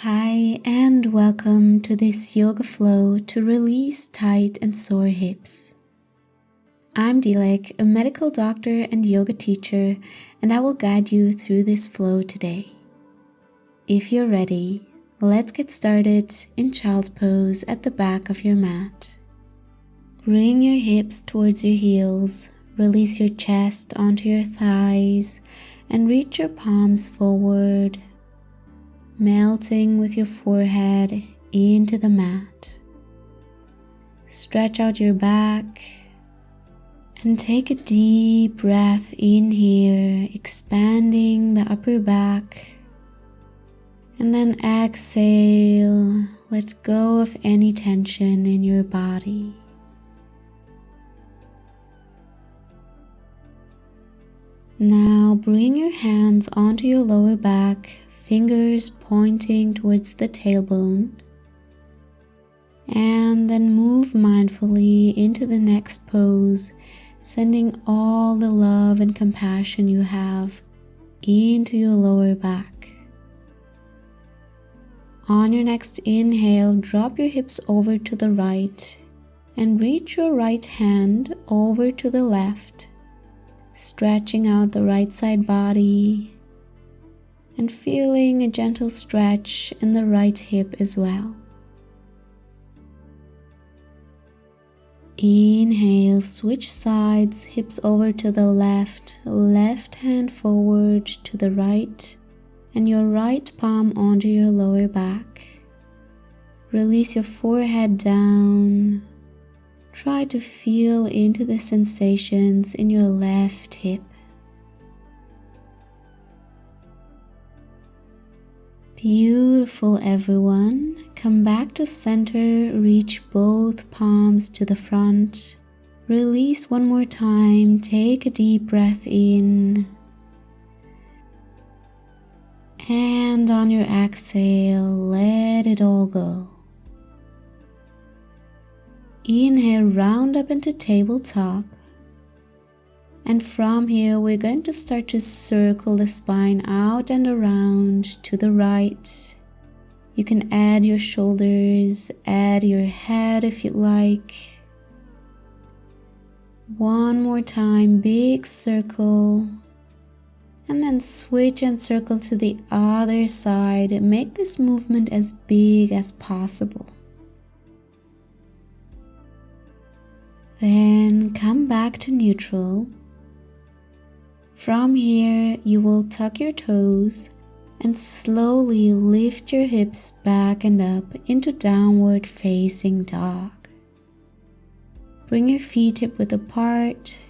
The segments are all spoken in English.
Hi and welcome to this yoga flow to release tight and sore hips. I'm Dilek, a medical doctor and yoga teacher, and I will guide you through this flow today. If you're ready, let's get started in child's pose at the back of your mat. Bring your hips towards your heels, release your chest onto your thighs, and reach your palms forward, melting with your forehead into the mat. Stretch out your back and take a deep breath in here, expanding the upper back. And then exhale, let go of any tension in your body. Now bring your hands onto your lower back, fingers pointing towards the tailbone, and then move mindfully into the next pose, sending all the love and compassion you have into your lower back. On your next inhale, drop your hips over to the right and reach your right hand over to the left, stretching out the right side body and feeling a gentle stretch in the right hip as well. Inhale, switch sides, hips over to the left, left hand forward to the right, and your right palm onto your lower back. Release your forehead down. Try to feel into the sensations in your left hip. Beautiful, everyone. Come back to center, reach both palms to the front. Release one more time, take a deep breath in. And on your exhale, let it all go. Inhale, round up into tabletop. And from here, we're going to start to circle the spine out and around to the right. You can add your shoulders, add your head if you'd like. One more time, big circle. And then switch and circle to the other side. Make this movement as big as possible. Then come back to neutral. From here, you will tuck your toes and slowly lift your hips back and up into downward facing dog. Bring your feet hip width apart.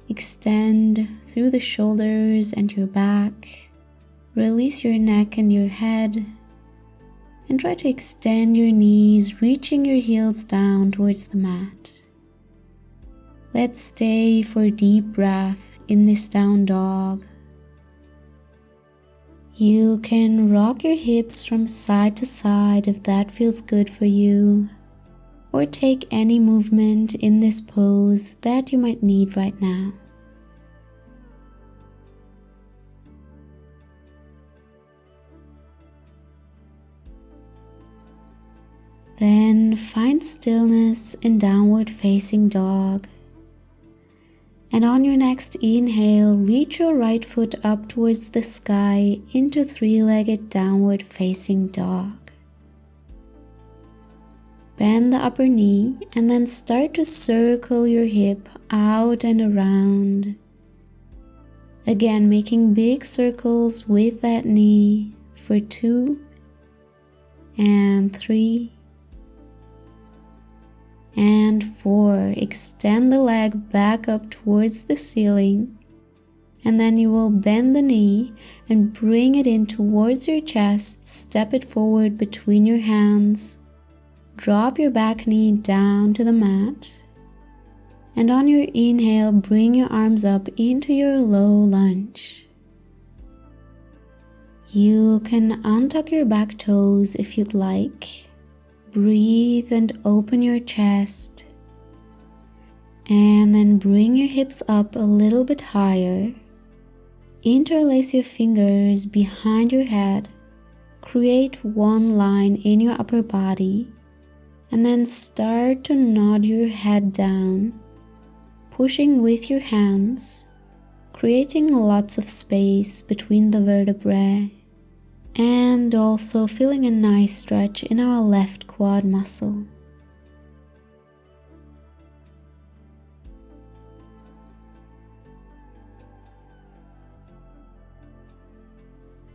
Extend through the shoulders and your back. Release your neck and your head. And try to extend your knees, reaching your heels down towards the mat. Let's stay for a deep breath in this down dog. You can rock your hips from side to side if that feels good for you, or take any movement in this pose that you might need right now. Then find stillness in downward facing dog. And on your next inhale, reach your right foot up towards the sky into three-legged downward facing dog. Bend the upper knee and then start to circle your hip out and around. Again, making big circles with that knee for 2 and 3 and 4. Extend the leg back up towards the ceiling, and then you will bend the knee and bring it in towards your chest. Step it forward between your hands. Drop your back knee down to the mat, and on your inhale, bring your arms up into your low lunge. You can untuck your back toes if you'd like. Breathe and open your chest, and then bring your hips up a little bit higher. Interlace your fingers behind your head, create one line in your upper body, and then start to nod your head down, pushing with your hands, creating lots of space between the vertebrae, and also feeling a nice stretch in our left quad muscle.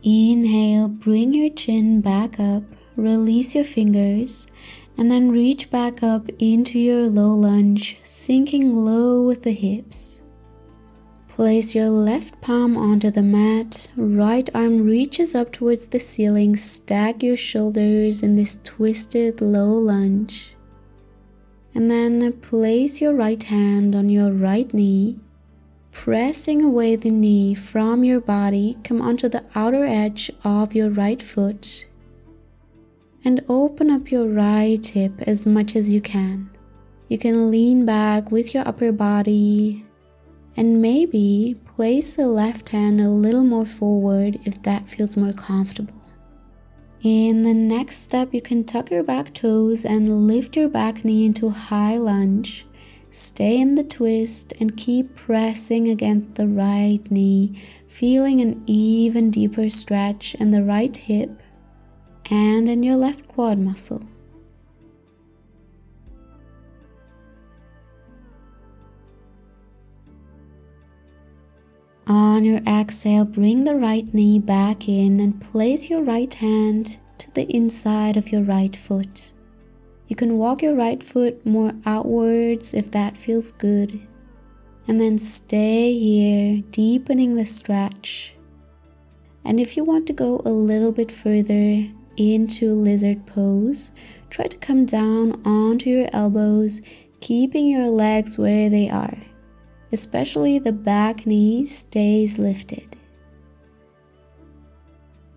Inhale, bring your chin back up, release your fingers, and then reach back up into your low lunge, sinking low with the hips. Place your left palm onto the mat, right arm reaches up towards the ceiling, stack your shoulders in this twisted low lunge. And then place your right hand on your right knee, pressing away the knee from your body, come onto the outer edge of your right foot and open up your right hip as much as you can. You can lean back with your upper body and maybe place the left hand a little more forward if that feels more comfortable. In the next step, you can tuck your back toes and lift your back knee into high lunge. Stay in the twist and keep pressing against the right knee, feeling an even deeper stretch in the right hip and in your left quad muscle. On your exhale, bring the right knee back in and place your right hand to the inside of your right foot. You can walk your right foot more outwards if that feels good. And then stay here, deepening the stretch. And if you want to go a little bit further into lizard pose, try to come down onto your elbows, keeping your legs where they are. Especially the back knee stays lifted.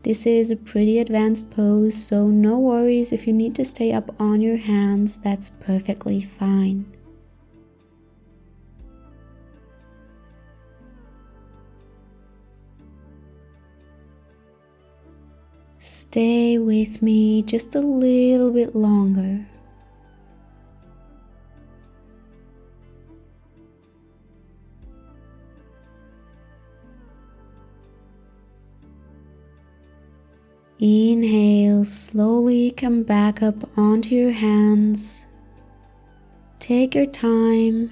This is a pretty advanced pose, so no worries if you need to stay up on your hands, that's perfectly fine. Stay with me just a little bit longer. Inhale, slowly come back up onto your hands. Take your time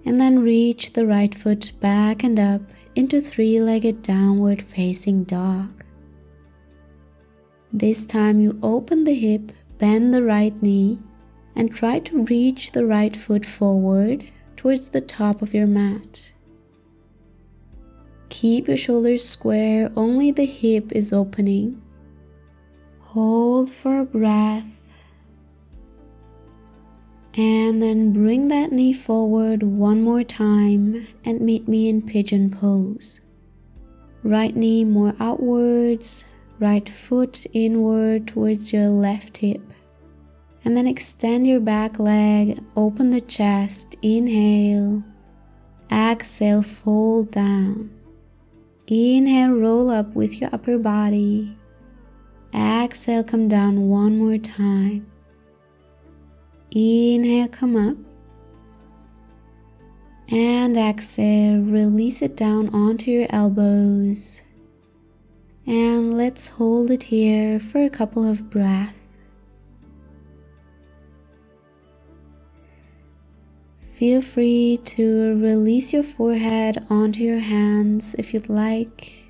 and then reach the right foot back and up into three-legged downward facing dog. This time you open the hip, bend the right knee, and try to reach the right foot forward towards the top of your mat. Keep your shoulders square, only the hip is opening. Hold for a breath. And then bring that knee forward one more time and meet me in Pigeon Pose. Right knee more outwards, right foot inward towards your left hip. And then extend your back leg, open the chest, inhale. Exhale, fold down. Inhale, roll up with your upper body. Exhale, come down one more time. Inhale, come up. And exhale, release it down onto your elbows. And let's hold it here for a couple of breaths. Feel free to release your forehead onto your hands if you'd like.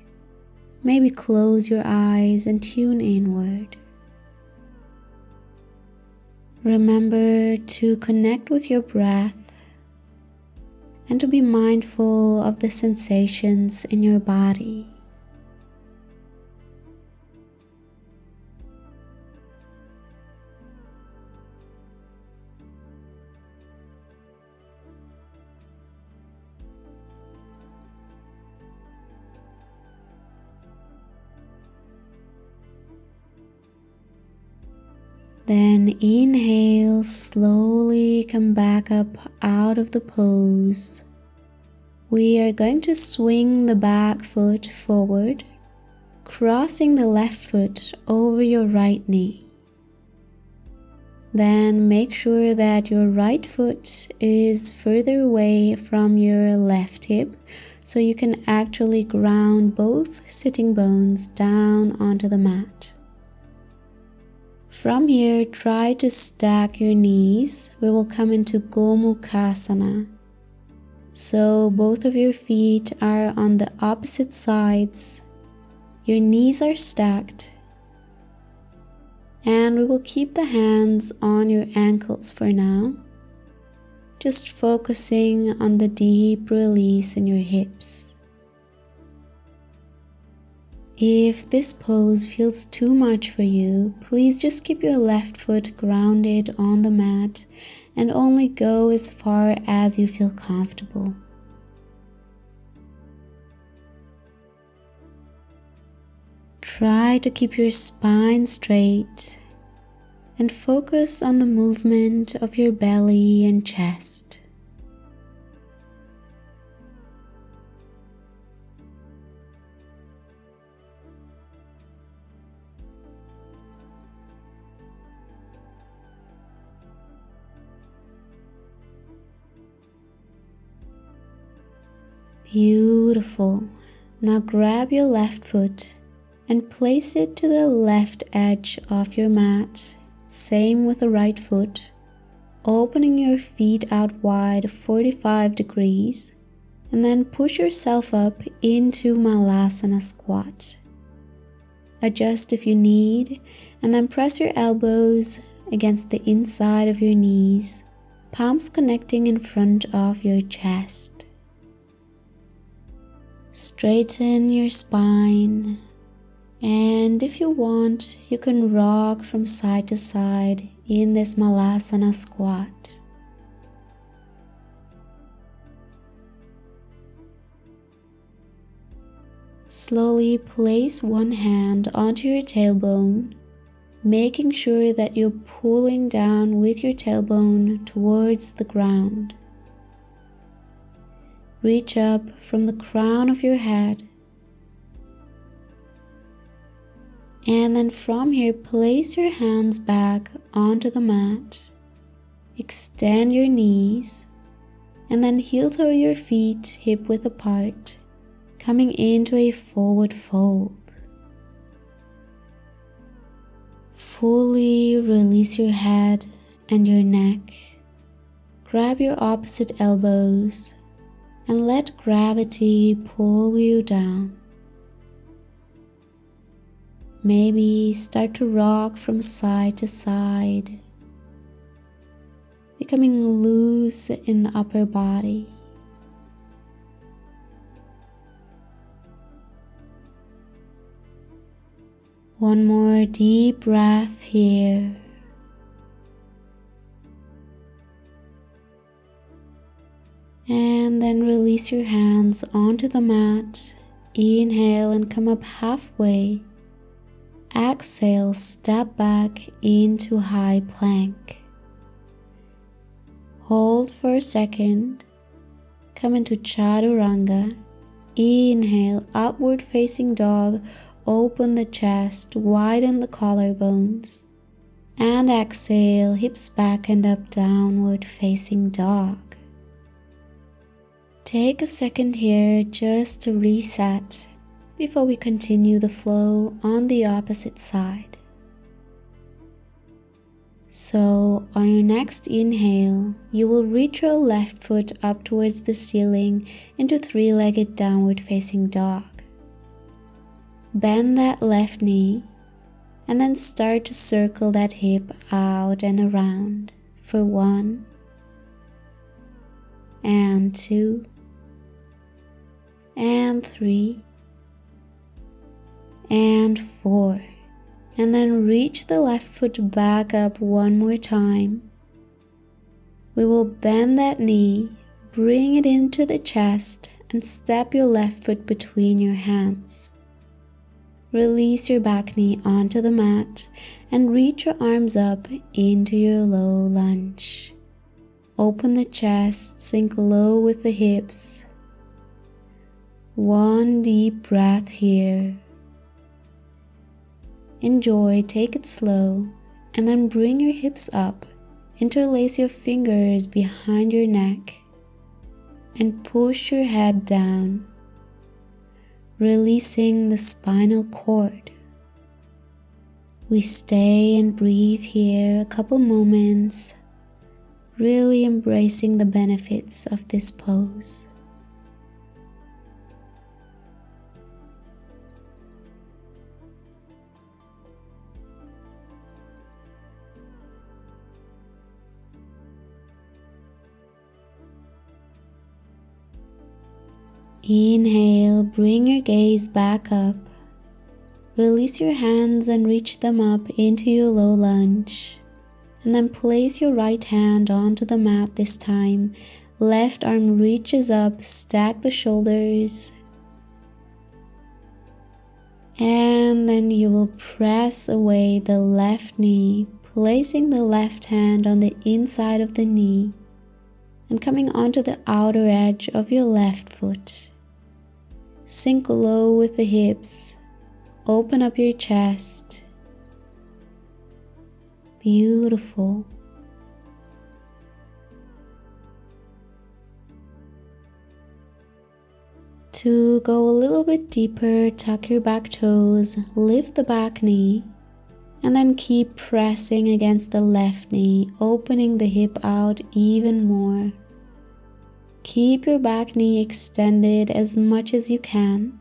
Maybe close your eyes and tune inward. Remember to connect with your breath and to be mindful of the sensations in your body. Then inhale, slowly come back up out of the pose. We are going to swing the back foot forward, crossing the left foot over your right knee. Then make sure that your right foot is further away from your left hip so you can actually ground both sitting bones down onto the mat. From here, try to stack your knees. We will come into Gomukhasana. So both of your feet are on the opposite sides. Your knees are stacked. And we will keep the hands on your ankles for now, just focusing on the deep release in your hips. If this pose feels too much for you, please just keep your left foot grounded on the mat and only go as far as you feel comfortable. Try to keep your spine straight and focus on the movement of your belly and chest. Beautiful. Now grab your left foot and place it to the left edge of your mat. Same with the right foot, opening your feet out wide 45 degrees, and then push yourself up into Malasana squat. Adjust if you need, and then press your elbows against the inside of your knees, palms connecting in front of your chest. Straighten your spine. And if you want, you can rock from side to side in this Malasana squat. Slowly place one hand onto your tailbone, making sure that you're pulling down with your tailbone towards the ground. Reach up from the crown of your head. And then from here, place your hands back onto the mat. Extend your knees. And then heel toe your feet hip width apart, coming into a forward fold. Fully release your head and your neck. Grab your opposite elbows and let gravity pull you down. Maybe start to rock from side to side, becoming loose in the upper body. One more deep breath here. And then release your hands onto the mat. Inhale and come up halfway. Exhale, step back into high plank. Hold for a second. Come into Chaturanga. Inhale, upward facing dog. Open the chest, widen the collarbones. And exhale, hips back and up, downward facing dog. Take a second here just to reset before we continue the flow on the opposite side. So on your next inhale, you will reach your left foot up towards the ceiling into three-legged downward facing dog. Bend that left knee and then start to circle that hip out and around for 1 and 2 and 3 and 4, and then reach the left foot back up one more time. We will bend that knee, bring it into the chest, and step your left foot between your hands. Release your back knee onto the mat and reach your arms up into your low lunge. Open the chest, sink low with the hips. One deep breath here. Enjoy, take it slow, and then bring your hips up. Interlace your fingers behind your neck and push your head down, releasing the spinal cord. We stay and breathe here a couple moments, really embracing the benefits of this pose. Inhale, bring your gaze back up. Release your hands and reach them up into your low lunge. And then place your right hand onto the mat this time. Left arm reaches up, stack the shoulders. And then you will press away the left knee, placing the left hand on the inside of the knee and coming onto the outer edge of your left foot. Sink low with the hips. Open up your chest. Beautiful. To go a little bit deeper, tuck your back toes, lift the back knee, and then keep pressing against the left knee, opening the hip out even more. Keep your back knee extended as much as you can,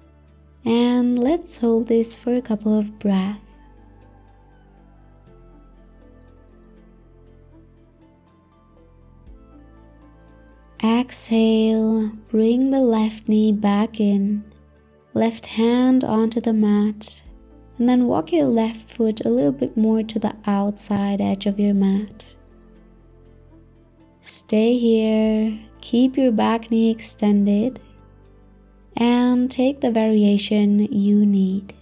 and let's hold this for a couple of breaths. Exhale, bring the left knee back in, left hand onto the mat, and then walk your left foot a little bit more to the outside edge of your mat. Stay here, keep your back knee extended, and take the variation you need.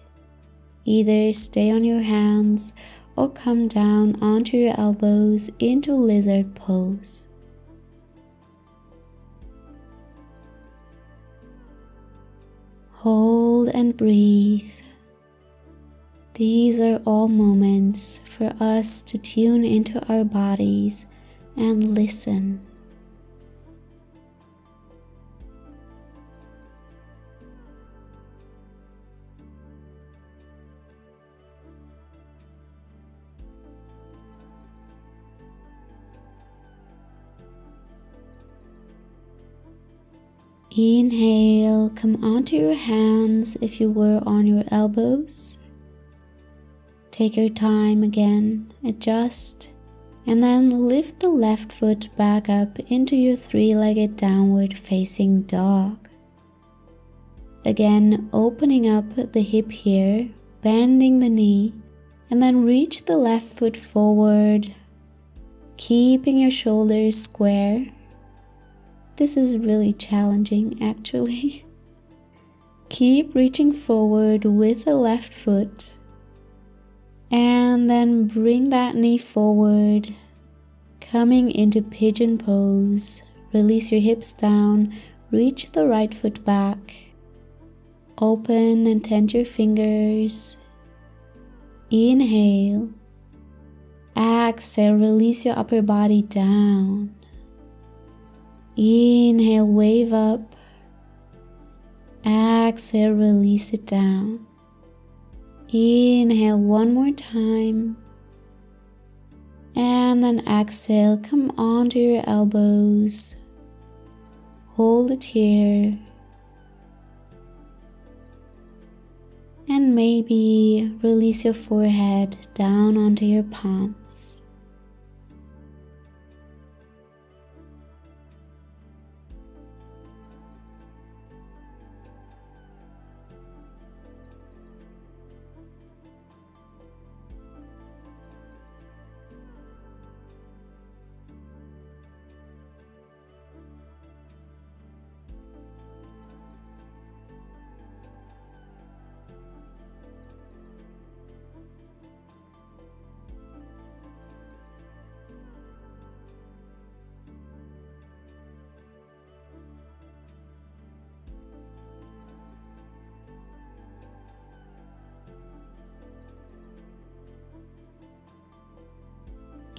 Either stay on your hands or come down onto your elbows into lizard pose. Hold and breathe. These are all moments for us to tune into our bodies and listen. Inhale, come onto your hands if you were on your elbows. Take your time again, adjust, and then lift the left foot back up into your three-legged downward facing dog. Again, opening up the hip here, bending the knee, and then reach the left foot forward, keeping your shoulders square. This is really challenging actually. Keep reaching forward with the left foot and then bring that knee forward, coming into Pigeon Pose. Release your hips down, reach the right foot back, open and tent your fingers. Inhale, exhale, release your upper body down. Inhale, wave up. Exhale, release it down. Inhale one more time. And then exhale, come onto your elbows. Hold it here. And maybe release your forehead down onto your palms.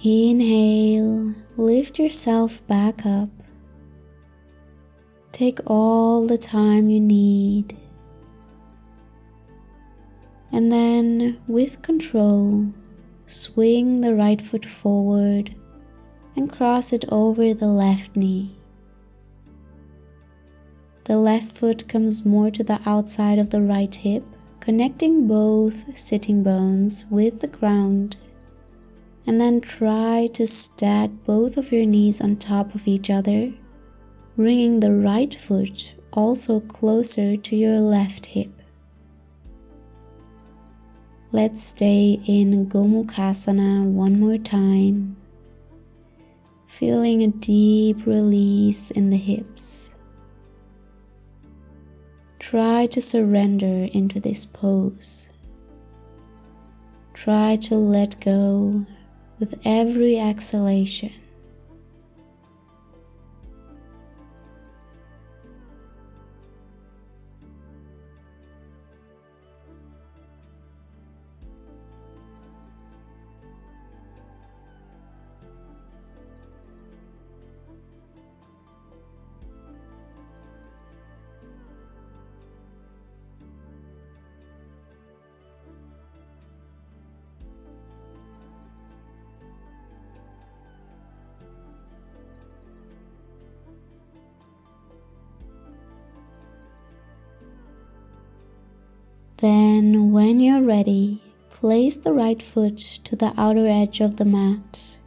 Inhale, lift yourself back up. Take all the time you need. And then, with control, swing the right foot forward and cross it over the left knee. The left foot comes more to the outside of the right hip, connecting both sitting bones with the ground. And then try to stack both of your knees on top of each other, bringing the right foot also closer to your left hip. Let's stay in Gomukhasana one more time, feeling a deep release in the hips. Try to surrender into this pose. Try to let go with every exhalation. Then, when you're ready, place the right foot to the outer edge of the mat.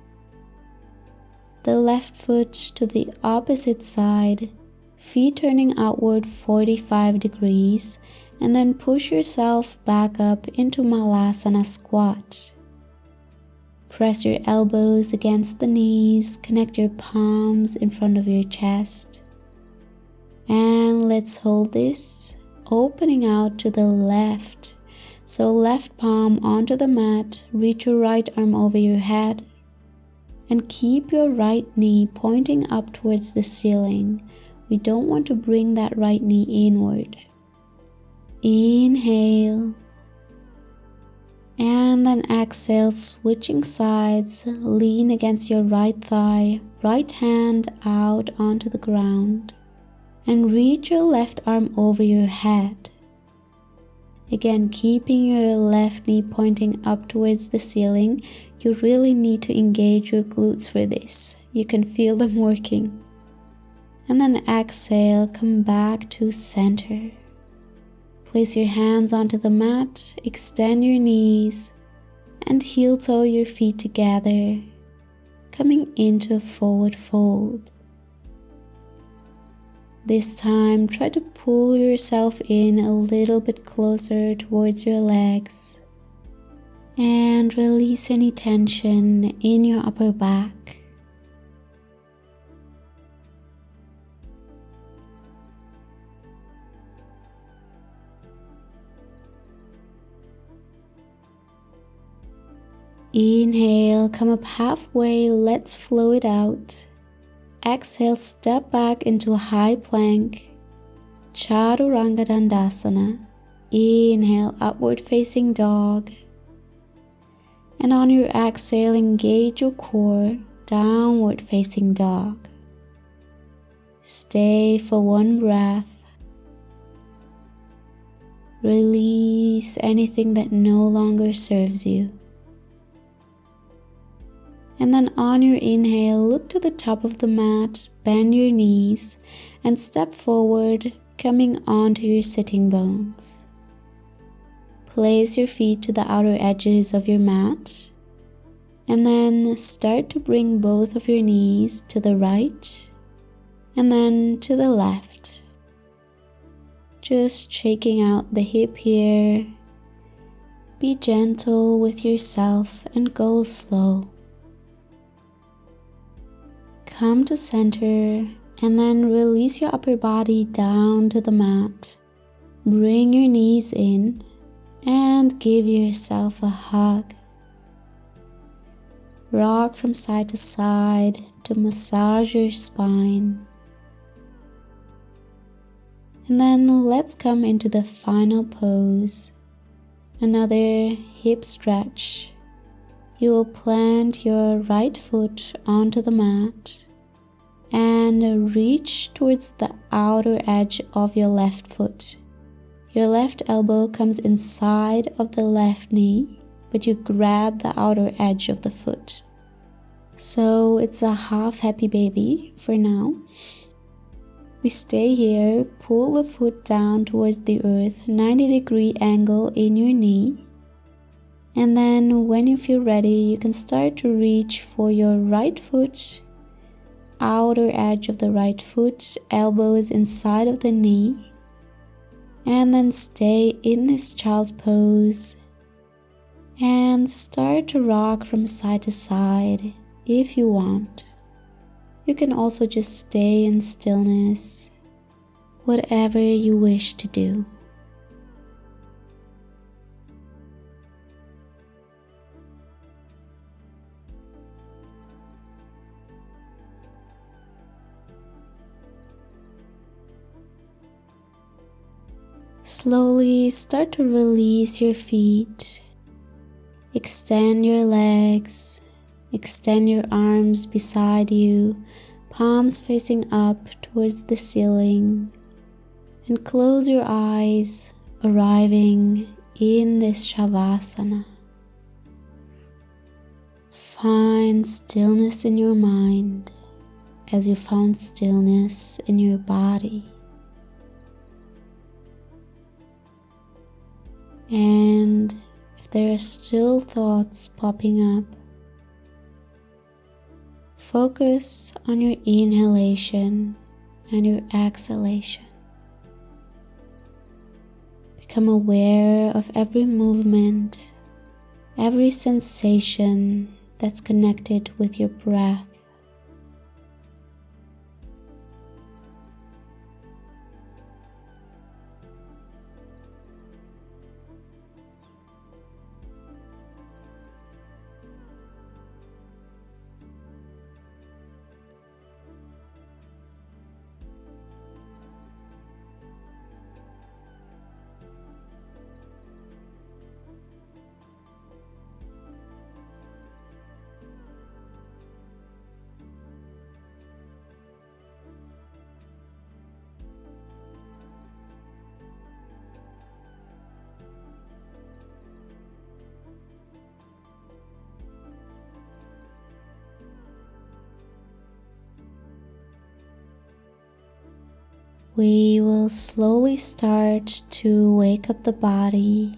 The left foot to the opposite side, feet turning outward 45 degrees, and then push yourself back up into Malasana squat. Press your elbows against the knees, connect your palms in front of your chest. And let's hold this, opening out to the left. So left palm onto the mat, reach your right arm over your head, and keep your right knee pointing up towards the ceiling. We don't want to bring that right knee inward. Inhale. And then exhale, switching sides, lean against your right thigh, right hand out onto the ground. And reach your left arm over your head. Again, keeping your left knee pointing up towards the ceiling. You really need to engage your glutes for this. You can feel them working. And then exhale, come back to center. Place your hands onto the mat, extend your knees, and heel toe your feet together, coming into a forward fold. This time, try to pull yourself in a little bit closer towards your legs and release any tension in your upper back. Inhale, come up halfway, let's flow it out. Exhale, step back into a high plank, Chaturanga Dandasana. Inhale, upward facing dog. And on your exhale, engage your core, downward facing dog. Stay for one breath. Release anything that no longer serves you. And then on your inhale, look to the top of the mat, bend your knees, and step forward, coming onto your sitting bones. Place your feet to the outer edges of your mat, and then start to bring both of your knees to the right, and then to the left. Just shaking out the hip here. Be gentle with yourself and go slow. Come to center and then release your upper body down to the mat. Bring your knees in and give yourself a hug. Rock from side to side to massage your spine. And then let's come into the final pose. Another hip stretch. you will plant your right foot onto the mat and reach towards the outer edge of your left foot. Your left elbow comes inside of the left knee, but you grab the outer edge of the foot. So it's a half happy baby for now. We stay here, pull the foot down towards the earth, 90-degree angle in your knee. And then when you feel ready, you can start to reach for your right foot, outer edge of the right foot, elbow is inside of the knee. And then stay in this child's pose and start to rock from side to side if you want. You can also just stay in stillness, whatever you wish to do. Slowly start to release your feet. Extend your legs. Extend your arms beside you, palms facing up towards the ceiling. And close your eyes, arriving in this Shavasana. Find stillness in your mind as you found stillness in your body. And if there are still thoughts popping up, focus on your inhalation and your exhalation. Become aware of every movement, every sensation that's connected with your breath. We will slowly start to wake up the body.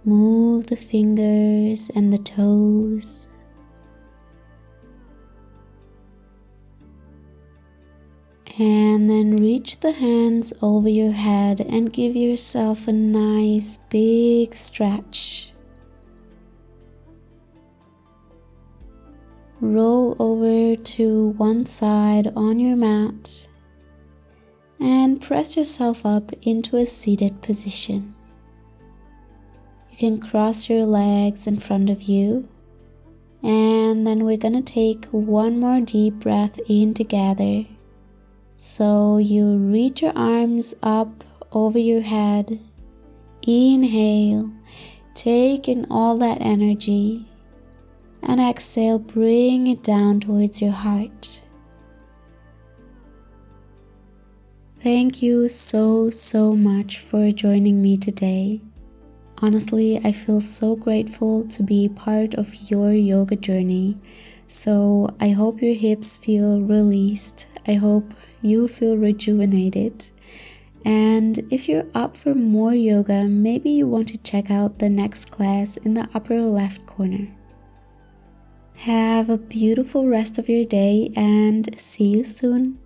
Move the fingers and the toes. And then reach the hands over your head and give yourself a nice big stretch. Roll over to one side on your mat and press yourself up into a seated position. You can cross your legs in front of you, and then we're gonna take one more deep breath in together. So you reach your arms up over your head. Inhale, take in all that energy, and exhale, bring it down towards your heart. Thank you so much for joining me today. Honestly, I feel so grateful to be part of your yoga journey. So I hope your hips feel released. I hope you feel rejuvenated. And if you're up for more yoga, maybe you want to check out the next class in the upper left corner. Have a beautiful rest of your day and see you soon.